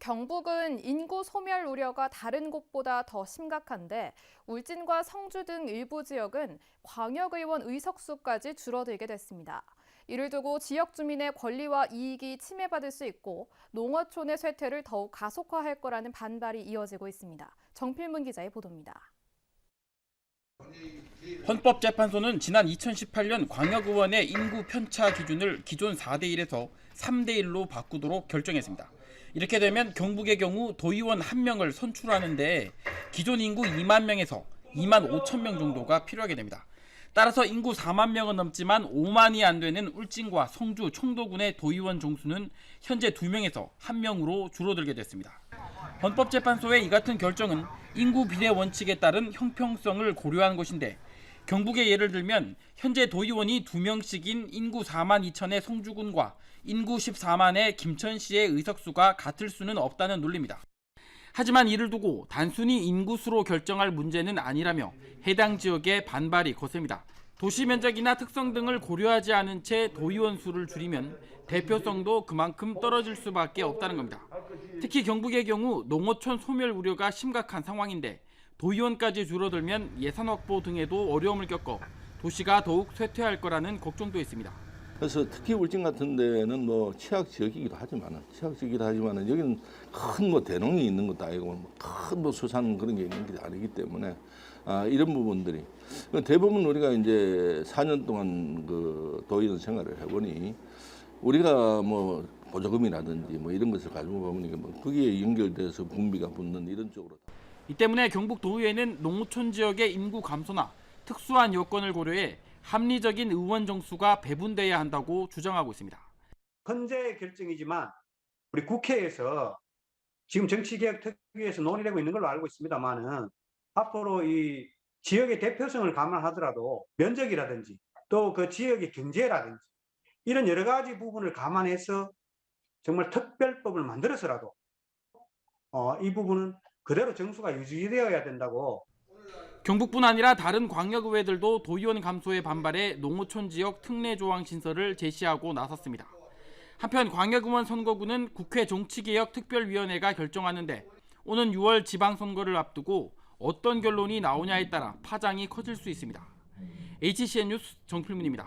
경북은 인구 소멸 우려가 다른 곳보다 더 심각한데 울진과 성주 등 일부 지역은 광역의원 의석수까지 줄어들게 됐습니다. 이를 두고 지역 주민의 권리와 이익이 침해받을 수 있고 농어촌의 쇠퇴를 더욱 가속화할 거라는 반발이 이어지고 있습니다. 정필문 기자의 보도입니다. 헌법재판소는 지난 2018년 광역의원의 인구 편차 기준을 기존 4대1에서 3대1로 바꾸도록 결정했습니다. 이렇게 되면 경북의 경우 도의원 1명을 선출하는데 기존 인구 2만 명에서 2만 5천 명 정도가 필요하게 됩니다. 따라서 인구 4만 명은 넘지만 5만이 안 되는 울진과 성주, 청도군의 도의원 정수는 현재 2명에서 1명으로 줄어들게 됐습니다. 헌법재판소의 이 같은 결정은 인구 비례 원칙에 따른 형평성을 고려한 것인데 경북의 예를 들면 현재 도의원이 2명씩인 인구 4만 2천의 성주군과 인구 14만의 김천시의 의석수가 같을 수는 없다는 논리입니다. 하지만 이를 두고 단순히 인구수로 결정할 문제는 아니라며 해당 지역의 반발이 거셉니다. 도시 면적이나 특성 등을 고려하지 않은 채 도의원 수를 줄이면 대표성도 그만큼 떨어질 수밖에 없다는 겁니다. 특히 경북의 경우 농어촌 소멸 우려가 심각한 상황인데 도의원까지 줄어들면 예산 확보 등에도 어려움을 겪어 도시가 더욱 쇠퇴할 거라는 걱정도 있습니다. 그래서 특히 울진 같은 데는 취약 지역이기도 하지만은 여기는 큰 대농이 있는 것도 아니고 큰 수산 그런 게 있는 게 아니기 때문에 이런 부분들이 대부분 우리가 이제 4년 동안 그 도의원 생활을 해보니 우리가 보조금이라든지 이런 것을 가지고 보면 거기에 연결돼서 분비가 붙는 이런 쪽으로. 이 때문에 경북 도의회는 농어촌 지역의 인구 감소나 특수한 여건을 고려해 합리적인 의원 정수가 배분돼야 한다고 주장하고 있습니다. 헌재의 결정이지만 우리 국회에서 지금 정치개혁특위에서 논의되고 있는 걸로 알고 있습니다만은 앞으로 이 지역의 대표성을 감안하더라도 면적이라든지 또 그 지역의 경제라든지 이런 여러 가지 부분을 감안해서 정말 특별법을 만들어서라도 이 부분은 그대로 정수가 유지되어야 된다고. 경북뿐 아니라 다른 광역의회들도 도의원 감소에 반발해 농어촌 지역 특례 조항 신설을 제시하고 나섰습니다. 한편 광역의원 선거구는 국회 정치개혁특별위원회가 결정하는데 오는 6월 지방선거를 앞두고 어떤 결론이 나오냐에 따라 파장이 커질 수 있습니다. HCN 뉴스 정필문입니다.